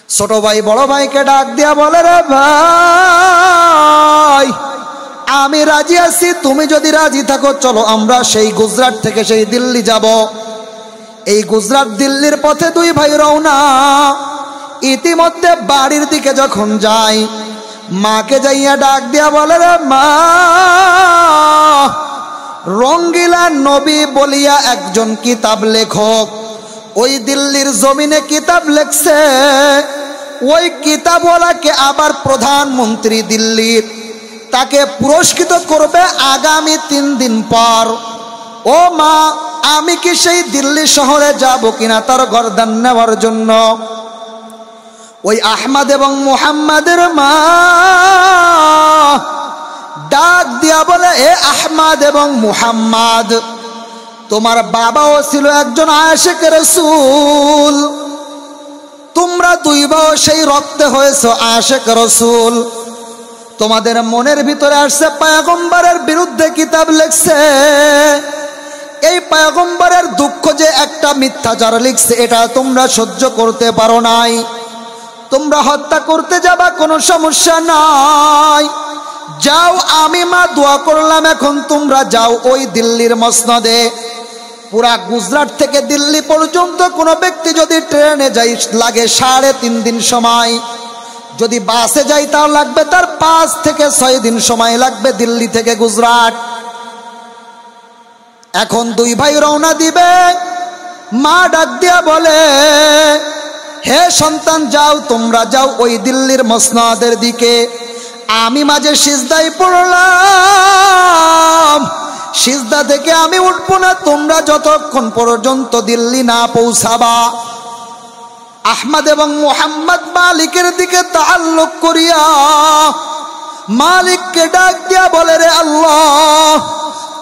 ছোট ভাই বড় ভাইকে ডাক দিয়া বলে, রে ভাই আমি রাজি আছি, তুমি যদি রাজি থাকো চলো আমরা সেই গুজরাট থেকে সেই দিল্লি যাব। এই গুজরাট দিল্লির পথে দুই ভাই রওনা। ইতিমধ্যে বাড়ির দিকে যখন যায়, মাকে যাইয়া ডাক দিয়া বলে, রে মা, রঙ্গিলা নবী বলিয়া একজন কিতাব লেখক ওই দিল্লির জমিনে কিতাব লেখছে। ওই কিতাবওয়ালাকে আবার প্রধানমন্ত্রী দিল্লির তাকে পুরস্কৃত করবে আগামী 3 দিন পর। ও মা, আমি কি সেই দিল্লি শহরে যাব কিনা তার গর্দান নেওয়ার জন্য? ওই আহমদ এবং মুহাম্মাদের মা ডাক দিয়া বলে, এ আহমদ এবং মুহাম্মদ, তোমার বাবাও ছিল একজন আশিক রাসূল, তোমরা দুই ভাই সেই রক্তে হয়েছো আশিক রাসূল। তোমাদের মনের ভিতরে আসছে পয়গম্বরের বিরুদ্ধে কিতাব লিখছে। এই পয়গম্বরের দুঃখ যে একটা মিথ্যাচার লিখছে এটা তোমরা সহ্য করতে পারো নাই। তোমরা হত্যা করতে যাবা, কোনো সমস্যা নাই, যাও, আমি মা দোয়া করলাম, এখন তোমরা যাও ওই দিল্লির মসনদে। পুরা গুজরাট থেকে দিল্লি পর্যন্ত কোনো ব্যক্তি যদি ট্রেনে যাই লাগে 3.5 দিন সময়, যদি বাসে যাই তাও লাগবে তার 5 থেকে 6 দিন সময় লাগবে দিল্লি থেকে গুজরাট। এখন দুই ভাই রওনা দিবে। মা ডাক দিয়া বলে, হে সন্তান, যাও, তোমরা যাও ওই দিল্লির মসনদের দিকে। আমি মাঝে সিজদায় পড়লাম, সিজদা থেকে আমি উঠবো না তোমরা যতক্ষণ পর্যন্ত দিল্লি না পৌঁছাবা। আহমদ এবং মুহাম্মদ মালিকের দিকে তাআল্লুক করিয়া মালিককে ডাক দিয়া বলে, রে আল্লাহ,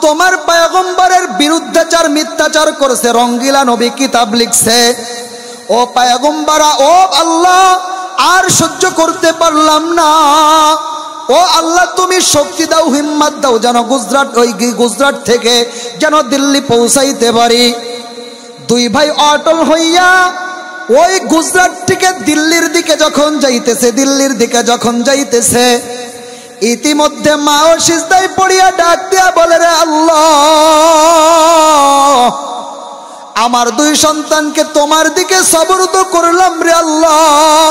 তোমার পয়গম্বরের বিরুদ্ধাচার মিথ্যাচার করেছে, রঙ্গিলা নবী কিতাব লিখছে। ও পয়গম্বরা, ও আল্লাহ, আর সহ্য করতে পারলাম না। ও আল্লাহ, তুমি শক্তি দাও, হিম্মত দাও, যেন গুজরাট থেকে যেন দিল্লি পৌঁছাইতে পারি। দুই ভাই অটল হইয়া ওই গুজরাট থেকে দিল্লির দিকে যখন যাইতেছে, ইতিমধ্যে মাও সিজদায় পড়িয়া ডাক দিয়া বলে, রে আল্লাহ, আমার দুই সন্তানকে তোমার দিকে সবরত করলাম, রে আল্লাহ,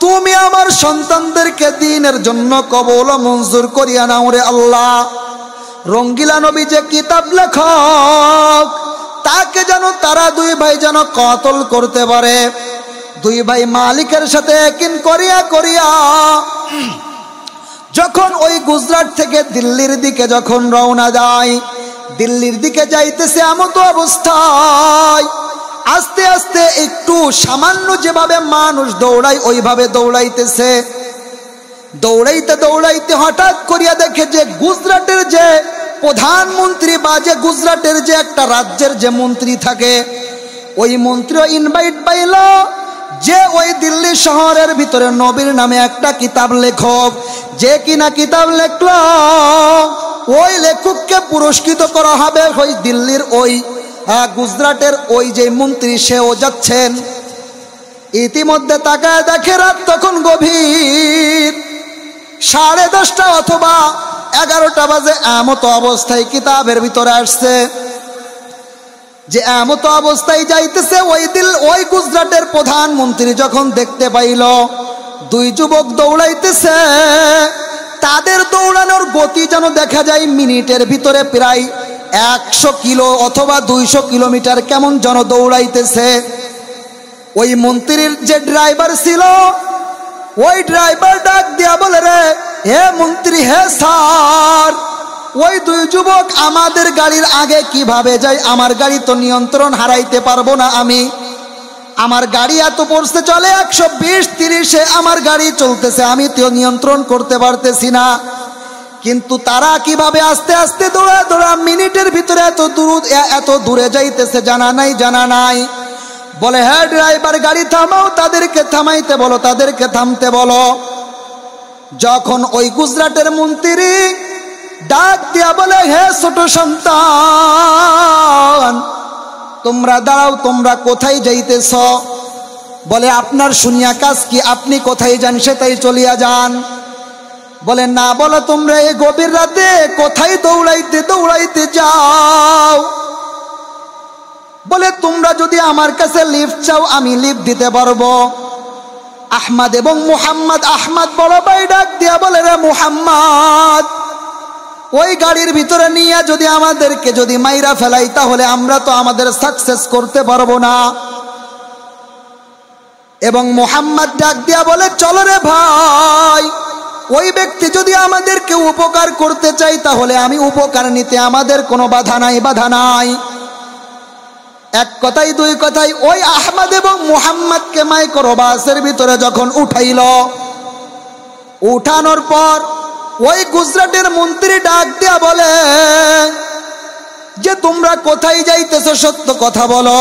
তুমি আমার সন্তানদেরকে দ্বীনের জন্য কবুল ও মঞ্জুর করিয়া নাও, রে আল্লাহ। রঙ্গিলা নবী যে কিতাব লেখক, তাকে যেন তারা দুই ভাই যেন কতল করতে পারে। দুই ভাই মালিকের সাথে একিন করিয়া যখন ওই গুজরাট থেকে দিল্লির দিকে যখন রওনা যায়, দিল্লির দিকে যাইতেছে এমত অবস্থায় আস্তে আস্তে একটু সামান্য যেভাবে মানুষ দৌড়ায় ওইভাবে দৌড়াইতেছে। দৌড়াইতে হঠাৎ করিয়া দেখে যে গুজরাটের যে প্রধানমন্ত্রী বা যে গুজরাটের যে একটা রাজ্যের যে মন্ত্রী থাকে, ওই মন্ত্রীও ইনভাইট পাইল যে ওই দিল্লি শহরের ভিতরে নবীর নামে একটা কিতাব লেখক, যে কিনা কিতাব লেখল ওই লেখককে পুরস্কৃত করা হবে। ওই দিল্লির ওই গুজরাটের ওই যে মন্ত্রী সেও যাচ্ছেন। ইতিমধ্যে তাকায় দেখে রাত তখন গভীর, 10:30 অথবা 11টা বাজে। এমত অবস্থায় কিতাবের ভিতরে আসছে যে এমত অবস্থায় যাইতেছে ওই গুজরাটের প্রধানমন্ত্রী যখন দেখতে পাইল দুই যুবক দৌড়াইতেছে, তাদের দৌড়ানোর গতি যেন দেখা যায় মিনিটের ভিতরে প্রায় 100 কিলো অথবা 200 কিলোমিটার কেমন যেন দৌড়াইতেছে। ওই মন্ত্রীর যে ড্রাইভার ছিল, ওই ড্রাইভার ডাক দিয়া বলে, রে হে মন্ত্রী, হে স্যার, ওই দুই যুবক আমাদের গাড়ির আগে কিভাবে যায়? আমার গাড়ি তো নিয়ন্ত্রণ হারাইতে পারবো না আমি। আমার গাড়ি এত পড়ছে চলে 120-30-এ আমার গাড়ি চলতেছে, আমি তো নিয়ন্ত্রণ করতে পারতেছি না। কিন্তু তারা কিভাবে আস্তে আস্তে দৌড়া মিনিটের ভিতরে এত দূরে যাইতেছে জানা নাই। বলে, হ্যাঁ ড্রাইভার, গাড়ি থামাও, তাদেরকে থামাইতে বলো, তাদেরকে থামতে বলো। যখন ওই গুজরাটের মন্ত্রী ডাক দিয়া বলে, হে ছোট সন্তান, তোমরা দাঁড়াও, তোমরা কোথায় যাইতেছ? বলে আপনার শুনিয়া কাজ কি, আপনি কোথায় যান সেটাই চলিয়া যান। বলে না, বলো তোমরা এই গভীর রাতে কোথায় দৌড়াইতে দৌড়াইতে যাও? বলে তোমরা যদি আমার কাছে লিফট চাও আমি লিফট দিতে পারবো। আহমদ এবং মুহাম্মদ, আহমদ বড় ভাই ডাক দিয়া বলে, রে মুহাম্মদ, ওই গাড়ির ভিতরে নিয়ে যদি আমাদেরকে যদি মাইরা ফেলাই তাহলে আমরা তো আমাদের সাকসেস করতে পারবো না। এবং মুহাম্মদ ডাক দিয়া বলে, চলো রে ভাই, ওই ব্যক্তি যদি আমাদেরকে উপকার করতে চাই তাহলে আমি উপকার নিতে আমাদের কোনো বাধা নাই, বাধা নাই। এক কথাই দুই কথাই ওই আহমদ এবং মুহাম্মদকে মাইক্রোবাসের ভিতরে যখন উঠাইল, উঠানোর পর ওই গুজরাটের মন্ত্রী ডাক দিয়া বলে যে তোমরা কোথায় যাইতেছো, সত্য কথা বলো।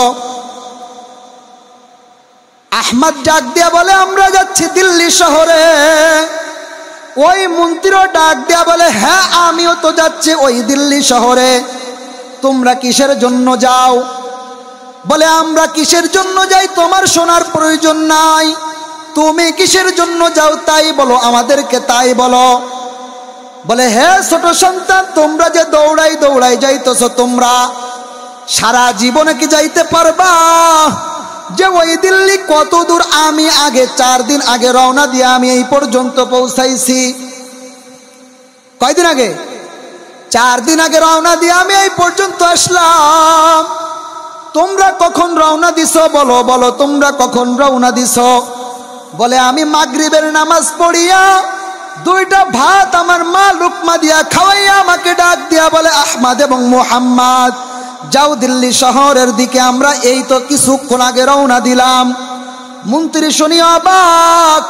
আহমদ ডাক দিয়া বলে, আমরা যাচ্ছি দিল্লি শহরে। ওই মন্ত্রীও ডাক দিয়া বলে, হ্যাঁ আমিও তো যাচ্ছি ওই দিল্লি শহরে। তোমরা কিসের জন্য যাও? বলে আমরা কিসের জন্য যাই তোমার শোনার প্রয়োজন নাই, তুমি কিসের জন্য যাও তাই বলো, আমাদেরকে তাই বলো। বলে, হে ছোট সন্তান, তোমরা যে দৌড়াই দৌড়াই যাইতেছ, তোমরা সারা জীবনে কি যাইতে পারবা? যে ওই দিল্লি কত দূর? আমি আগে 4 দিন আগে রওনা দিয়ে আমি এই পর্যন্ত পৌঁছাইছি। কয়দিন আগে? 4 দিন আগে রওনা দিয়ে আমি এই পর্যন্ত আসলাম। তোমরা কখন রওনা দিছো? বলো বলো, তোমরা কখন রওনা দিছো? বলে, আমি মাগরিবের নামাজ পড়িয়া 2টা ভাত আমার মা লুকমা দিয়া খাওয়াইয়া আমাকে ডাক দিয়া বলে, আহমদ এবং মুহাম্মদ যাও দিল্লি শহরের দিকে, আমরা এই তো কিছুক্ষণ আগে রওনা দিলাম। মন্ত্রী শুনিয়া অবাক।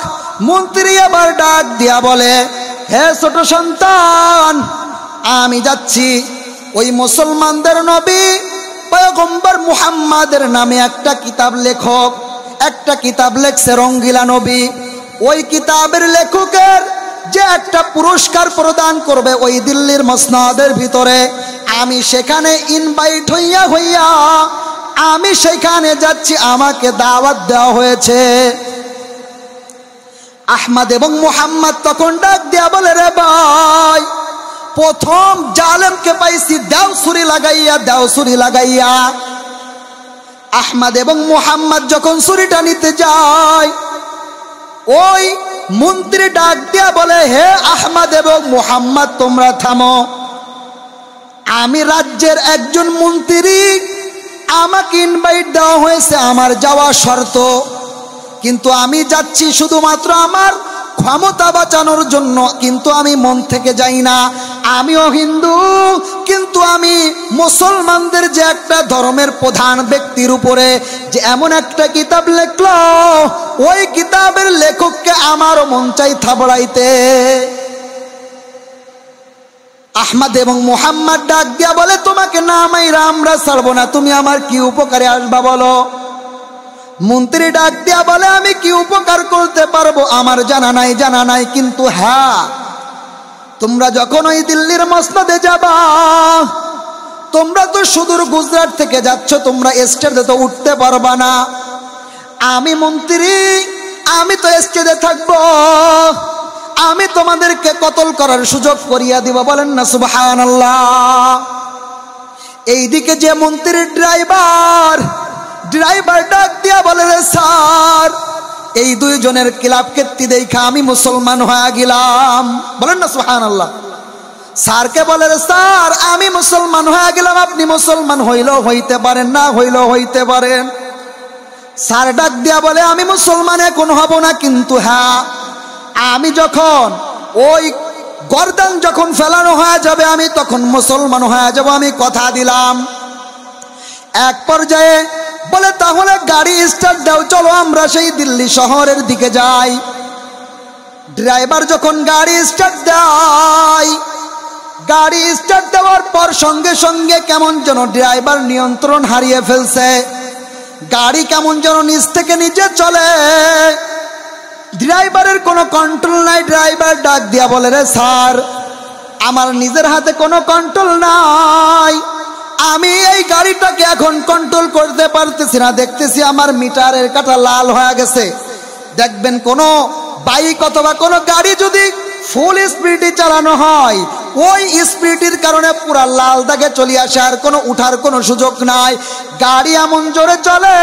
মন্ত্রী আবার ডাক দিয়া বলে, হে ছোট সন্তান, আমি যাচ্ছি ওই মুসলমানদের নবী পয়গম্বর মুহাম্মাদের নামে একটা কিতাব লেখক, একটা কিতাব লেখছে রঙ্গিলা নবী। ওই কিতাবের লেখকের যে একটা পুরস্কার প্রদান করবে ওই দিল্লির মসনদের ভিতরে, আমি সেখানে ইনভাইট হইয়া হইয়া আমি সেখানে যাচ্ছি, আমাকে দাওয়াত দেওয়া হয়েছে। আহমদ এবং মুহাম্মদ তখন ডাক দেয়া বলে, রে ভাই, প্রথম জালেমকে পাইছি দাও ছুরি লাগাইয়া, দাও ছুরি লাগাইয়া। আহমদ এবং মুহাম্মদ যখন ছুরিটা নিতে যায়, ওই মন্ত্রী ডাক দিয়া বলে, হে আহমদ এবং মুহাম্মদ তোমরা থামো, আমি রাজ্যের একজন মন্ত্রী, আমাকে ইনভাইট দেওয়া হয়েছে, আমার যাওয়া শর্ত, কিন্তু আমি যাচ্ছি শুধুমাত্র আমার ক্ষমতা বাঁচানোর জন্য, কিন্তু আমি মন থেকে যাই না। আমিও হিন্দু, কিন্তু আমি মুসলমানদের যে একটা ধর্মের প্রধান ব্যক্তির উপরে যে এমন একটা কিতাব লেখলো, ওই কিতাবের লেখককে আমারও মন চাই থাবড়াইতে। আহমদ এবং মুহাম্মদ ডাক দিয়া বলে, তোমাকে না মাইরা আমরা ছাড়বো না, তুমি আমার কি উপকারে আসবা বলো। মন্ত্রী ডাক দিয়া বলে, আমি কি উপকার করতে পারবো আমার জানা নাই, জানা নাই, কিন্তু হ্যাঁ, তোমরা যখন ওই দিল্লির মসনদে যাবা, তোমরা তো সুদূর গুজরাট থেকে যাচ্ছ, তোমরা স্টেজে তো উঠতে পারবা না। আমি মন্ত্রী, আমি তো স্টেজে থাকবো, আমি তোমাদেরকে কতল করার সুযোগ করিয়া দিব। বলেন না সুবহানাল্লাহ। এইদিকে যে মন্ত্রীর ড্রাইভার ডাক দিয়া বলে, রে স্যার, এই 2 জনের ক্লাব কীর্তি দেখা আমি মুসলমান হয়ে গেলাম। বলেন না সুবহানাল্লাহ। স্যারকে বলে, রে স্যার, আমি মুসলমান হয়ে গেলাম, আপনি মুসলমান হইলেও হইতে পারেন, না হইলেও হইতে পারেন। স্যার ডাক দিয়া বলে, আমি মুসলমান এখন হব না, কিন্তু হ্যাঁ, আমি যখন ওই গর্দান যখন ফেলানো হয়ে যাবে আমি তখন মুসলমান হয়ে যাব, আমি কথা দিলাম। এক পর্যায়ে বলে, তাহলে গাড়ি স্টার্ট দাও, চলো আমরা সেই দিল্লি শহরের দিকে যাই। ড্রাইভার যখন গাড়ি স্টার্ট দেয়, গাড়ি স্টার্ট দেওয়ার পর সঙ্গে সঙ্গে কেমন যেন ড্রাইভার নিয়ন্ত্রণ হারিয়ে ফেলছে, গাড়ি কেমন যেন নিচ থেকে নিচে চলে, ড্রাইভারের কোনো কন্ট্রোল নাই। ড্রাইভার ডাক দিয়া বলে, রে স্যার, আমার নিজের হাতে কোনো কন্ট্রোল নাই, আমি এই গাড়িটাকে এখন কন্ট্রোল করতে পারতেছি না, দেখতেছি আমার মিটারের কাঁটা লাল হয়ে গেছে। দেখবেন কোনো বাইক অথবা কোনো গাড়ি যদি ফুল স্পিডে চালানো হয়, ওই স্পিডের কারণে পুরা লাল দাগে চলে আসে, আর কোনো উঠার কোনো সুযোগ নাই। গাড়ি এমন জোরে চলে,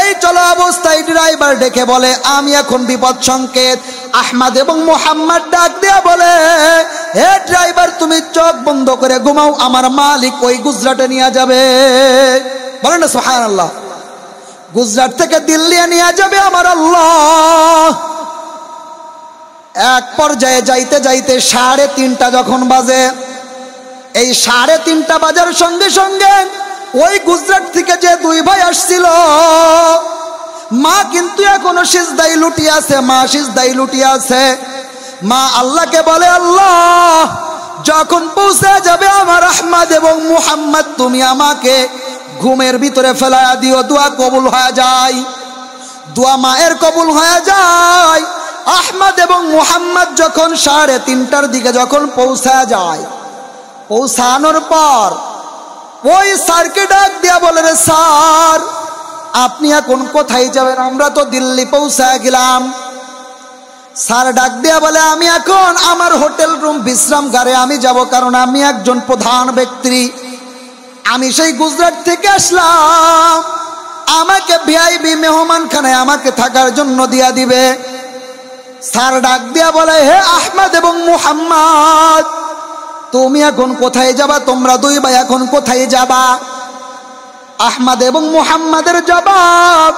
এই চলা অবস্থায় ড্রাইভার ডেকে বলে আমি এখন বিপদ সংকেত। আহমদ এবং মুহাম্মদ ডাক দিয়ে বলে, হে ড্রাইভার তুমি চোখ বন্ধ করে ঘুমাও, আমার মালিক ওই গুজরাটে নিয়ে যাবে। বলেন না সুবহানাল্লাহ। গুজরাট থেকে দিল্লি নিয়ে যাবে আমার আল্লাহ। এক পর্যায়ে যাইতে যাইতে 3:30 যখন বাজে, এই 3:30 বাজার সঙ্গে সঙ্গে ওই গুজরাট থেকে যে দুই ভাই আসছিল, মা কিন্তু এখনো সিজদায় লুটিয়ে আছে, মা সিজদায় লুটিয়ে আছে। মা আল্লাহকে বলে, আল্লাহ যখন পৌঁছে যাবে আমার আহমদ এবং মুহাম্মদ, তুমি আমাকে ঘুমের ভিতরে ফেলায়া দিও, দোয়া কবুল হয়ে যায়। দোয়া মায়ের কবুল হয়ে যায়। আহমদ এবং মুহাম্মদ যখন 3:30 দিকে যখন পৌঁছা যায়, পৌঁছানোর পর ওই স্যারকে ডাক দিয়া বলে, রে স্যার আপনি এখন কোথায় যাবেন? আমরা তো দিল্লি পৌঁছা গেলাম। স্যার ডাক দিয়া বলে, আমি এখন আমার হোটেল রুম বিশ্রামগারে আমি যাব, কারণ আমি একজন প্রধান ব্যক্তি, আমি সেই গুজরাট থেকে আসলাম, আমাকে ভিআইপি মেহমানখানায় আমাকে থাকার জন্য দিয়া দিবে। স্যার ডাক দিয়া বলে, হে আহমদ এবং মুহাম্মদ তুমি এখন কোথায় যাবা? তোমরা দুই ভাই এখন কোথায় যাবা? আহমদ এবং মুহাম্মাদের জবাব,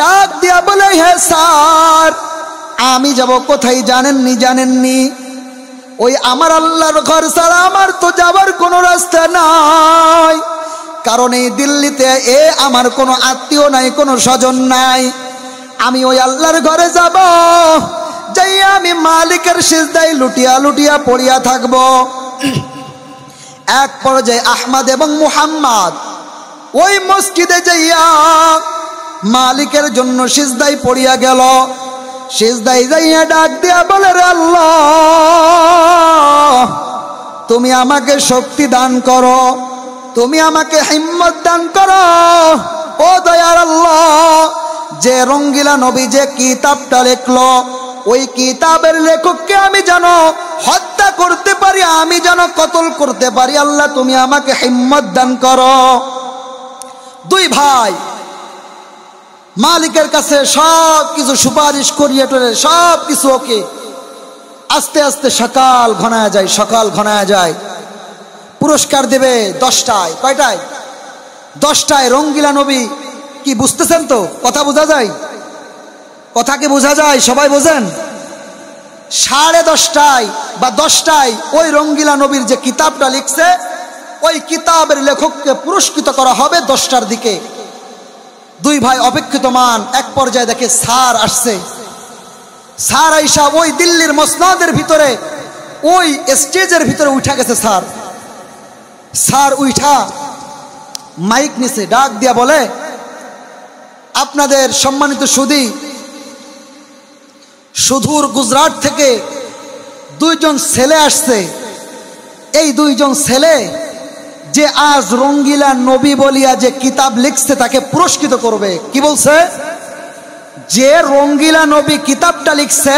ডাক দিয়া বলে, হে স্যার আমি যাব কোথায় জানেননি? ওই আমার আল্লাহর ঘর ছাড়া আমার তো যাবার কোনো রাস্তা নাই, কারণ এই দিল্লিতে আমার কোনো আত্মীয় নাই, কোনো স্বজন নাই। আমি ওই আল্লাহর ঘরে যাব, যাই আমি মালিকের সিজদায় লুটিয়া লুটিয়া পড়িয়া থাকব। এক পর্যায়ে আহমদ এবং মুহাম্মদ ওই মসজিদে যাইয়া মালিকের জন্য সিজদায় পড়িয়া গেল। সিজদায় যাইয়া ডাক দিয়া বলে, রে আল্লাহ তুমি আমাকে শক্তি দান করো, তুমি আমাকে হিম্মত দান করো। ও দয়ার আল্লাহ, যে রঙ্গিলা নবী যে কিতাবটা লিখলো, ওই কিতাবের লেখককে আমি যেন হত্যা করতে পারি, আমি যেন কতল করতে পারি, আল্লাহ তুমি আমাকে হিম্মত দান করো। দুই ভাই মালিকের কাছে সব কিছু সুপারিশ করিয়ে টরে সব কিছু ওকে। আস্তে আস্তে সকাল ঘনায় যায়, সকাল ঘনায় যায়। পুরস্কার দেবে 10টায়। কয়টায়? 10টায়। রঙ্গিলা নবী কি বুঝতেছেন তো? কথা বোঝা যায়? কথা কি বোঝা যায়? সবাই বোঝেন? 10:30 বা 10টায় ওই রঙ্গিলা নবীর যে কিতাবটা লিখছে, ওই কিতাবের লেখককে পুরস্কৃত করা হবে 10টার দিকে। দুই ভাই অপেক্ষিতমান। এক পর্যায়ে দেখে স্যার আসছে। স্যার আইসা ওই দিল্লির মসনদের ভিতরে, ওই স্টেজের ভিতরে উঠা গেছে। স্যার উঠা মাইক নিছে, ডাক দিয়া বলে, আপনাদের সম্মানিত সুধী, সুদূর গুজরাট থেকে 2জন ছেলে আসছে। এই 2জন ছেলে যে আজ রঙ্গিলা নবী বলিয়া যে কিতাব লিখছে তাকে পুরস্কৃত করবে। কি বলছে? যে রঙ্গিলা নবী কিতাবটা লিখছে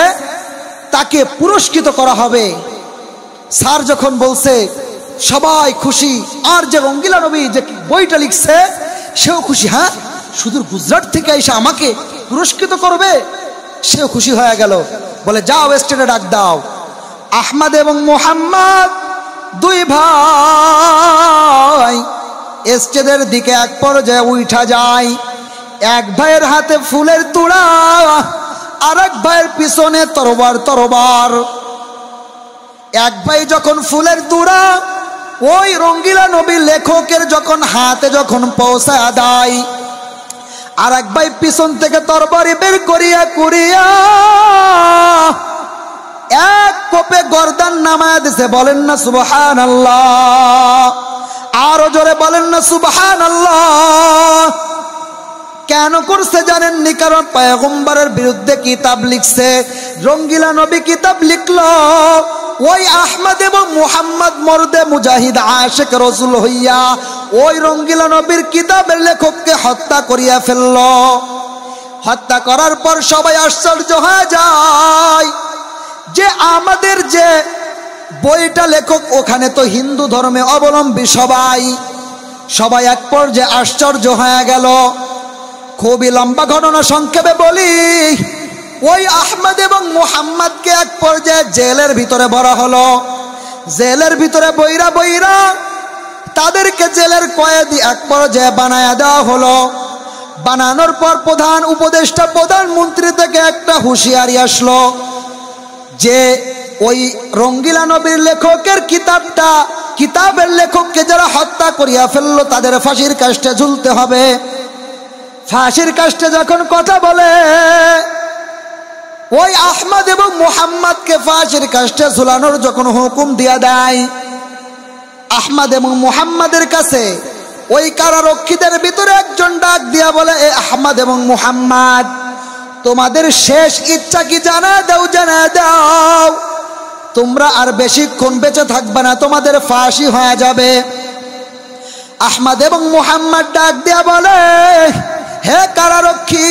তাকে পুরস্কৃত করা হবে। স্যার যখন বলছে সবাই খুশি, আর যে রঙ্গিলা নবী যে বইটা লিখছে সেও খুশি। হ্যাঁ, সুদূর গুজরাট থেকে এসে আমাকে পুরস্কৃত করবে, সেও খুশি হয়ে গেল। বলে, যাও স্টেজে ডাক দাও। আহমদ এবং মুহাম্মদ দুই ভাই স্টেজের দিকে এক পর্যায়ে উঠা যায়। এক ভাইয়ের হাতে ফুলের তোড়া, আর এক ভাইয়ের পিছনে তরবার। এক ভাই যখন ফুলের তোড়া ওই রঙ্গিলা নবী লেখকের যখন হাতে যখন পৌঁছা দেয়, আর এক ভাই পিছন থেকে তরবারি বের করিয়া এক কোপে গর্দান নামায়া দিছে। বলেন না সুবহানাল্লাহ? আরো জোরে বলেন না সুবহানাল্লাহ? কেন করছে জানেননি? কারণ পয়গম্বরের বিরুদ্ধে কিতাব লিখছে। রঙ্গিলা নবী কিতাব লিখলো, ওই আহমদ এবং মুহাম্মদ মর্দে মুজাহিদ আশিক রাসূল হইয়া ওই রঙ্গিলা নবীর কিতাবের লেখককে হত্যা করিয়া ফেলল। হত্যা করার পর সবাই আশ্চর্য হয়ে যায় যে আমাদের যে বইটা লেখক ওখানে তো হিন্দু ধর্মে অবলম্বী সবাই এক পর্যায়ে আশ্চর্য হয়ে গেল। খুবই লম্বা ঘটনা সংক্ষেপে বলি, ওই আহমদ এবং মুহাম্মদকে এক পর্যায়ে জেলের ভিতরে ভরা হলো। জেলের ভিতরে বইরা তাদেরকে জেলের কয়েদি এক পর্যায়ে বানায়া দেওয়া হলো। বানানোর পর প্রধান উপদেষ্টা প্রধানমন্ত্রী থেকে একটা হুঁশিয়ারি আসলো যে ওই রঙ্গিলা নবীর লেখকের কিতাবের লেখককে যারা হত্যা করিয়া ফেললো তাদের ফাঁসির কাস্টে ঝুলতে হবে। ফাঁসির কাস্টে যখন কথা বলে, ওই আহমদ এবং মুহাম্মদকে ফাঁসির কাস্টে ঝুলানোর যখন হুকুম দিয়া দেয়, আহমদ এবং মুহাম্মাদের কাছে ওই কারারক্ষীদের ভিতরে একজন ডাক দিয়া বলে, এ আহমদ এবং মুহাম্মদ, তোমাদের শেষ ইচ্ছা কি জানা দাও, তোমরা আর বেশিক্ষণ বেঁচে থাকবে না, তোমাদের ফাঁসি হয়ে যাবে। আহমদ এবং মুহাম্মদ ডাক দিয়া বলে, হে কারারক্ষী,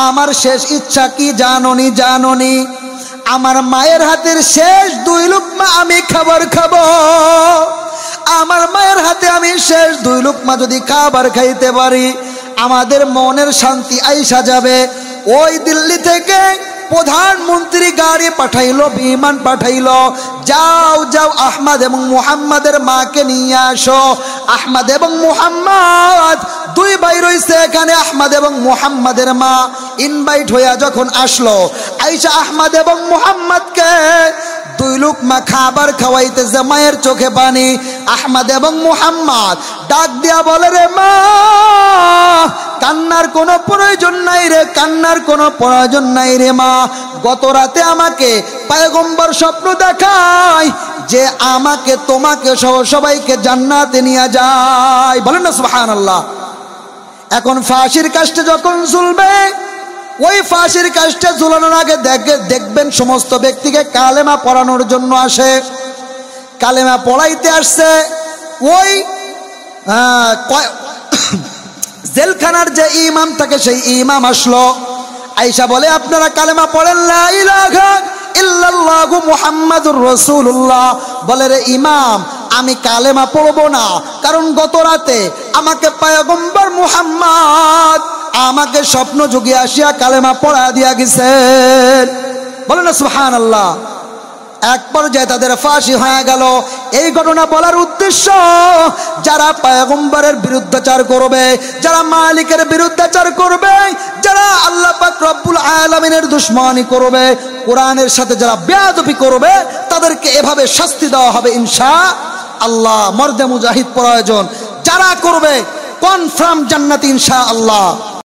আমার শেষ ইচ্ছা কি জাননি? আমার মায়ের হাতের শেষ 2 লুকমা আমি খাবার খাবো। আমার মায়ের হাতে আমি শেষ 2 লুকমা যদি খাবার খাইতে পারি, আমাদের মনের শান্তি আইসা যাবে। ওই দিল্লি থেকে প্রধানমন্ত্রী গাড়ি পাঠাইলো, বিমান পাঠাইলো, যাও আহমদ এবং মুহাম্মাদের মাকে নিয়ে আসো। আহমদ এবং মুহাম্মদ 2 ভাই রয়েছে এখানে। আহমদ এবং মুহাম্মাদের মা ইনভাইট হইয়া যখন আসলো, আইসা আহমদ এবং মুহাম্মদকে 2 লুকমা খাবার খাওয়াইতেছে, মায়ের চোখে পানি। আহমদ এবং মুহাম্মদ ডাক দিয়া বলে, রে মা, কান্নার কোনো প্রয়োজন নাই রে মা। গত রাতে আমাকে পয়গম্বর স্বপ্ন দেখায় যে আমাকে তোমাকে সহ সবাইকে জান্নাতে নিয়ে যায়। বলেন না সুবহানাল্লাহ। এখন ফাঁসির কাস্টে যখন ঝুলবে, ওই ফাঁসির কাস্টে ঝুলানোর আগে দেখবেন সমস্ত ব্যক্তিকে কালেমা পড়ানোর জন্য আসে। কালেমা পড়াইতে আসছে ওই জেলখানার যে ইমাম থাকে সেই ইমাম আসলো। আয়েশা বলে, আপনারা কালেমা পড়েন লা ইলাহা ইল্লাল্লাহু মুহাম্মাদুর রাসূলুল্লাহ। বলে, রে ইমাম, আমি কালেমা পড়বো না, কারণ গত রাতে আমাকে পয়গম্বর মুহাম্মদ আমাকে স্বপ্ন যুগে আসিয়া কালেমা পড়া দিয়া গেছেন। বলে না সুবহানাল্লাহ। এক পর্যায়ে তাদের ফাঁসি হয়ে গেল। এই ঘটনা বলার উদ্দেশ্য, যারা পয়গম্বরের বিরুদ্ধাচার করবে, যারা মালিকের বিরুদ্ধাচার করবে, যারা আল্লাহ পাক রব্বুল আলামিনের দুশমনি করবে, কোরআনের সাথে যারা বেয়াদবি করবে, তাদেরকে এভাবে শাস্তি দেওয়া হবে ইনশাআল্লাহ। মর্দে মুজাহিদ প্রয়োজন, যারা করবে কনফার্ম জান্নাত ইনশাআল্লাহ।